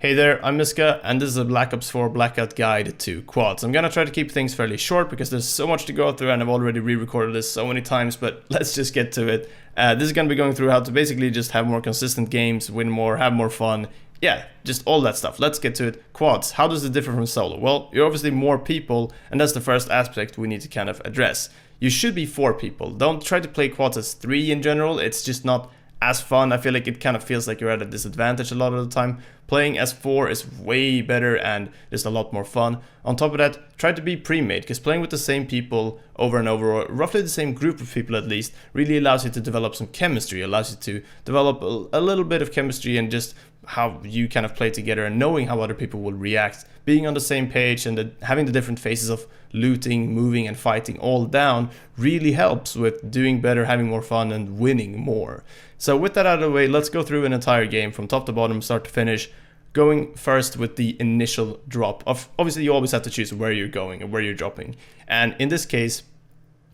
Hey there, I'm Mysca, and this is a Black Ops 4 Blackout guide to quads. I'm gonna try to keep things fairly short because there's so much to go through and I've already re-recorded this so many times, but let's just get to it. This is gonna be going through how to basically just have more consistent games, win more, have more fun. Yeah, just all that stuff. Let's get to it. Quads, how does it differ from solo? Well, you're obviously more people, and that's the first aspect we need to kind of address. You should be 4 people. Don't try to play quads as 3 in general, it's just not as fun. I feel like it kind of feels like you're at a disadvantage a lot of the time. Playing as 4 is way better and just a lot more fun. On top of that, try to be pre-made, because playing with the same people over and over, or roughly the same group of people at least, really allows you to develop some chemistry, allows you to develop a little bit of chemistry and just how you kind of play together and knowing how other people will react. Being on the same page and having the different phases of looting, moving and fighting all down really helps with doing better, having more fun and winning more. So with that out of the way, let's go through an entire game from top to bottom, start to finish, going first with the initial drop. Obviously you always have to choose where you're going and where you're dropping. And in this case,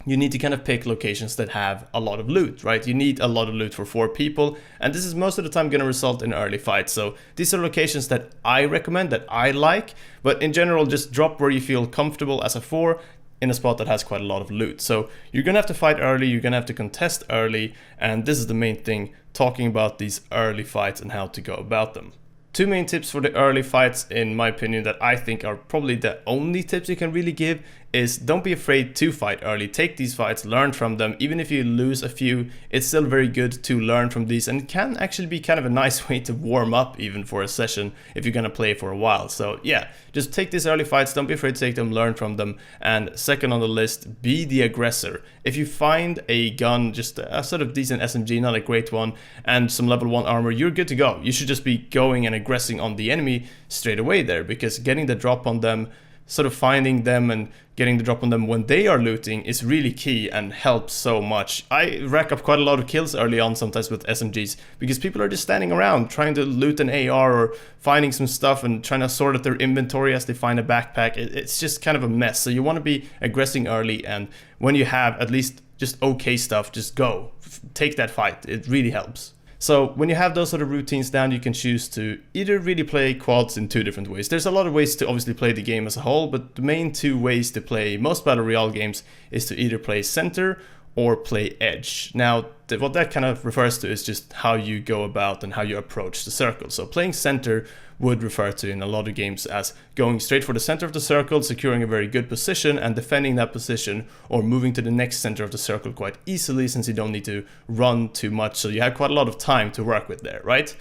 you need to kind of pick locations that have a lot of loot, right? You need a lot of loot for 4 people, and this is most of the time going to result in early fights. So these are locations that I recommend, that I like, but in general, just drop where you feel comfortable as a 4 in a spot that has quite a lot of loot. So you're going to have to fight early, you're going to have to contest early, and this is the main thing, talking about these early fights and how to go about them. 2 main tips for the early fights, in my opinion, that I think are probably the only tips you can really give is don't be afraid to fight early. Take these fights, learn from them. Even if you lose a few, it's still very good to learn from these, and it can actually be kind of a nice way to warm up even for a session if you're gonna play for a while. So yeah, just take these early fights, don't be afraid to take them, learn from them. And second on the list, be the aggressor. If you find a gun, just a sort of decent SMG, not a great one, and some level 1 armor, you're good to go. You should just be going and aggressing on the enemy straight away there, because getting the drop on them, sort of finding them and getting the drop on them when they are looting is really key and helps so much. I rack up quite a lot of kills early on sometimes with SMGs because people are just standing around trying to loot an AR or finding some stuff and trying to sort out their inventory as they find a backpack. It's just kind of a mess. So you want to be aggressing early, and when you have at least just okay stuff, just go. Take that fight. It really helps. So when you have those sort of routines down, you can choose to either really play quads in 2 different ways. There's a lot of ways to obviously play the game as a whole, but the main 2 ways to play most Battle Royale games is to either play center or play edge. Now, what that kind of refers to is just how you go about and how you approach the circle. So playing center would refer to in a lot of games as going straight for the center of the circle, securing a very good position and defending that position, or moving to the next center of the circle quite easily since you don't need to run too much, so you have quite a lot of time to work with there, right?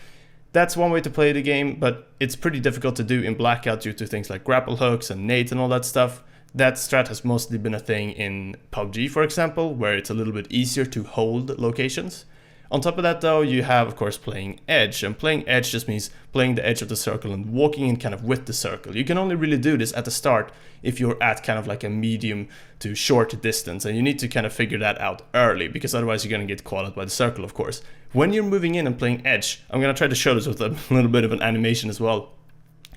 That's one way to play the game, but it's pretty difficult to do in Blackout due to things like grapple hooks and nades and all that stuff. That strat has mostly been a thing in PUBG, for example, where it's a little bit easier to hold locations. On top of that though, you have of course playing edge, and playing edge just means playing the edge of the circle and walking in kind of with the circle. You can only really do this at the start if you're at kind of like a medium to short distance, and you need to kind of figure that out early because otherwise you're going to get caught out by the circle, of course. When you're moving in and playing edge, I'm going to try to show this with a little bit of an animation as well.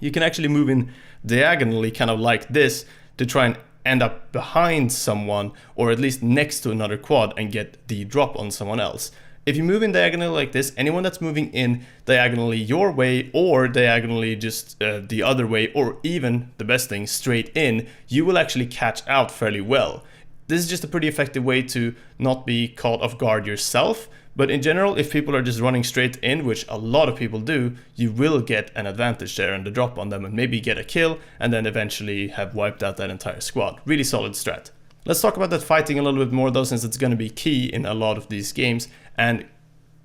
You can actually move in diagonally kind of like this to try and end up behind someone or at least next to another quad and get the drop on someone else. If you move in diagonally like this, anyone that's moving in diagonally your way or diagonally just the other way, or even, the best thing, straight in, you will actually catch out fairly well. This is just a pretty effective way to not be caught off guard yourself, but in general, if people are just running straight in, which a lot of people do, you will get an advantage there and the drop on them and maybe get a kill and then eventually have wiped out that entire squad. Really solid strat. Let's talk about that fighting a little bit more though, since it's going to be key in a lot of these games. And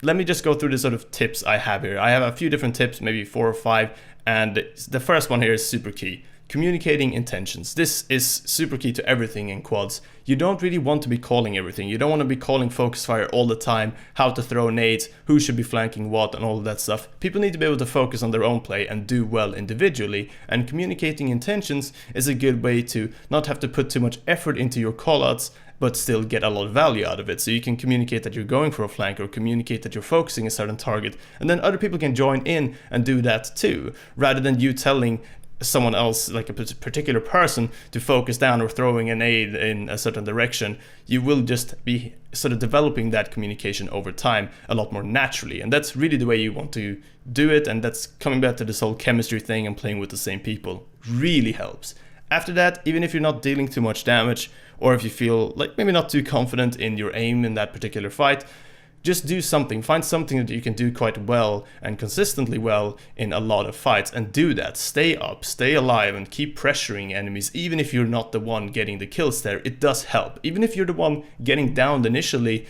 let me just go through the sort of tips I have here. I have a few different tips, maybe 4 or 5, and the first one here is super key. Communicating intentions. This is super key to everything in quads. You don't really want to be calling everything. You don't want to be calling focus fire all the time, how to throw nades, who should be flanking what, and all of that stuff. People need to be able to focus on their own play and do well individually, and communicating intentions is a good way to not have to put too much effort into your callouts, but still get a lot of value out of it. So you can communicate that you're going for a flank or communicate that you're focusing a certain target, and then other people can join in and do that too, rather than you telling someone else, like a particular person, to focus down or throwing an aid in a certain direction, you will just be sort of developing that communication over time a lot more naturally. And that's really the way you want to do it. And that's coming back to this whole chemistry thing and playing with the same people really helps. After that, even if you're not dealing too much damage, or if you feel like maybe not too confident in your aim in that particular fight, just do something. Find something that you can do quite well and consistently well in a lot of fights, and do that. Stay up, stay alive, and keep pressuring enemies. Even if you're not the one getting the kills there, it does help. Even if you're the one getting downed initially,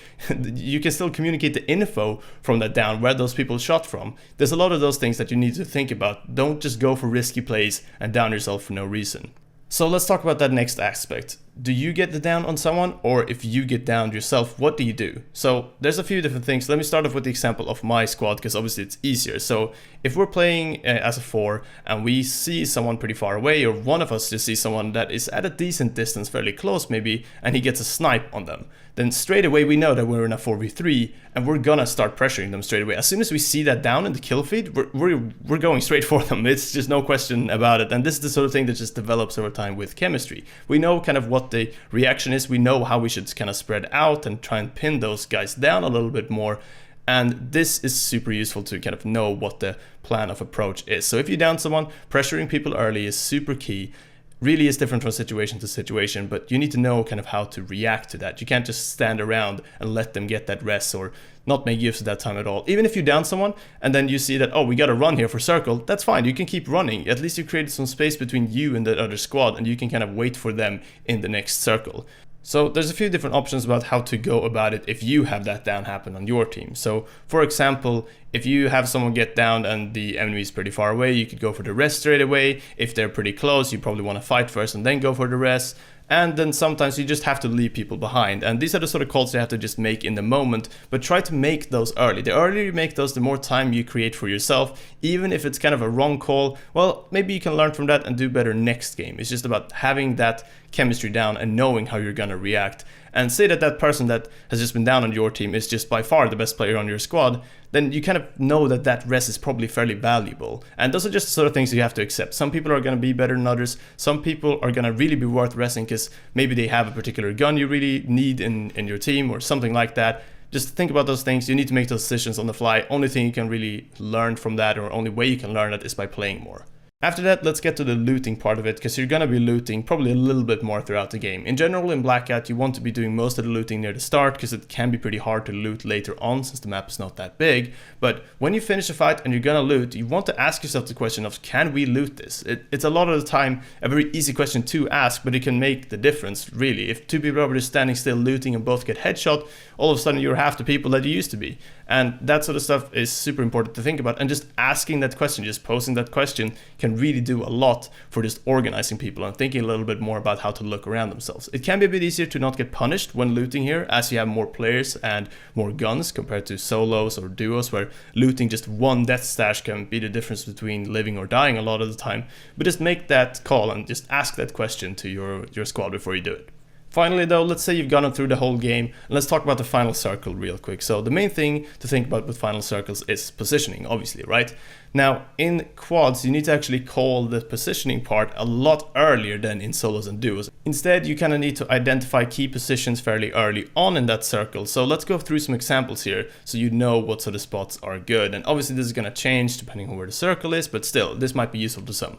you can still communicate the info from that down, where those people shot from. There's a lot of those things that you need to think about. Don't just go for risky plays and down yourself for no reason. So let's talk about that next aspect. Do you get the down on someone, or if you get downed yourself, what do you do? So there's a few different things. Let me start off with the example of my squad, because obviously it's easier. So if we're playing as a 4 and we see someone pretty far away, or one of us just sees someone that is at a decent distance, fairly close maybe, and he gets a snipe on them, then straight away we know that we're in a 4v3 and we're gonna start pressuring them straight away. As soon as we see that down in the kill feed, we're going straight for them. It's just no question about it. And this is the sort of thing that just develops over time with chemistry. We know kind of what the reaction is. We know how we should kind of spread out and try and pin those guys down a little bit more. And this is super useful to kind of know what the plan of approach is. So if you down someone, pressuring people early is super key. Really is different from situation to situation, but you need to know kind of how to react to that. You can't just stand around and let them get that rest or not make use of that time at all. Even if you down someone and then you see that, oh, we got to run here for circle, that's fine. You can keep running. At least you created some space between you and the other squad, and you can kind of wait for them in the next circle. So there's a few different options about how to go about it if you have that down happen on your team. So for example, if you have someone get down and the enemy is pretty far away, you could go for the rest straight away. If they're pretty close, you probably want to fight first and then go for the rest. And then sometimes you just have to leave people behind. And these are the sort of calls you have to just make in the moment, but try to make those early. The earlier you make those, the more time you create for yourself. Even if it's kind of a wrong call, well, maybe you can learn from that and do better next game. It's just about having that chemistry down and knowing how you're going to react. And say that that person that has just been down on your team is just by far the best player on your squad, then you kind of know that that rest is probably fairly valuable. And those are just the sort of things you have to accept. Some people are going to be better than others. Some people are going to really be worth resting because maybe they have a particular gun you really need in your team or something like that. Just think about those things. You need to make those decisions on the fly. Only thing you can really learn from that, or only way you can learn that, is by playing more. After that, let's get to the looting part of it, because you're going to be looting probably a little bit more throughout the game. In general, in Blackout, you want to be doing most of the looting near the start, because it can be pretty hard to loot later on since the map is not that big. But when you finish a fight and you're going to loot, you want to ask yourself the question of, can we loot this? It's a lot of the time a very easy question to ask, but it can make the difference, really. If two people are just standing still looting and both get headshot, all of a sudden you're half the people that you used to be. And that sort of stuff is super important to think about. And just asking that question, just posing that question, can really do a lot for just organizing people and thinking a little bit more about how to look around themselves. It can be a bit easier to not get punished when looting here, as you have more players and more guns compared to solos or duos, where looting just one death stash can be the difference between living or dying a lot of the time. But just make that call and just ask that question to your squad before you do it. Finally though, let's say you've gone through the whole game, and let's talk about the final circle real quick. So the main thing to think about with final circles is positioning, obviously, right? Now, in quads, you need to actually call the positioning part a lot earlier than in solos and duos. Instead, you kind of need to identify key positions fairly early on in that circle. So let's go through some examples here so you know what sort of spots are good. And obviously this is going to change depending on where the circle is, but still, this might be useful to some.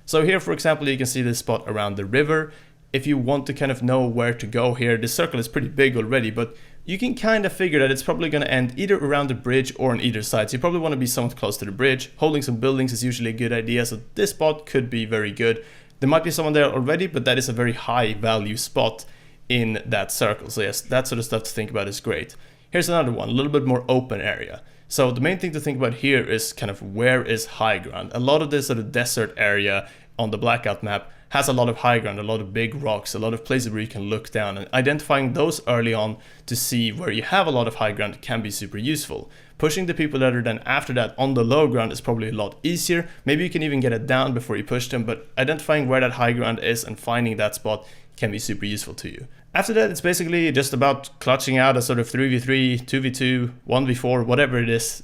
So here, for example, you can see this spot around the river. If you want to kind of know where to go here, the circle is pretty big already, but you can kind of figure that it's probably going to end either around the bridge or on either side. So you probably want to be somewhat close to the bridge. Holding some buildings is usually a good idea, so this spot could be very good. There might be someone there already, but that is a very high value spot in that circle. So yes, that sort of stuff to think about is great. Here's another one, a little bit more open area. So the main thing to think about here is kind of where is high ground. A lot of this sort of desert area on the Blackout map has a lot of high ground, a lot of big rocks, a lot of places where you can look down, and identifying those early on to see where you have a lot of high ground can be super useful. Pushing the people that are then after that on the low ground is probably a lot easier. Maybe you can even get it down before you push them, but identifying where that high ground is and finding that spot can be super useful to you. After that, it's basically just about clutching out a sort of 3v3, 2v2, 1v4, whatever it is,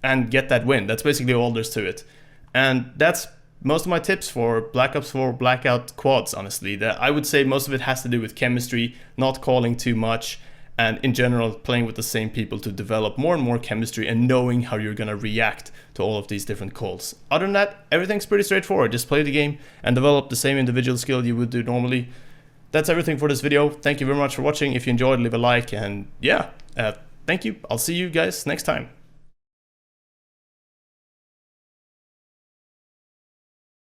and get that win. That's basically all there's to it. And that's most of my tips for Black Ops 4 Blackout quads, honestly. I would say most of it has to do with chemistry, not calling too much, and in general playing with the same people to develop more and more chemistry and knowing how you're gonna react to all of these different calls. Other than that, everything's pretty straightforward. Just play the game and develop the same individual skill you would do normally. That's everything for this video. Thank you very much for watching. If you enjoyed, leave a like, and yeah, thank you. I'll see you guys next time.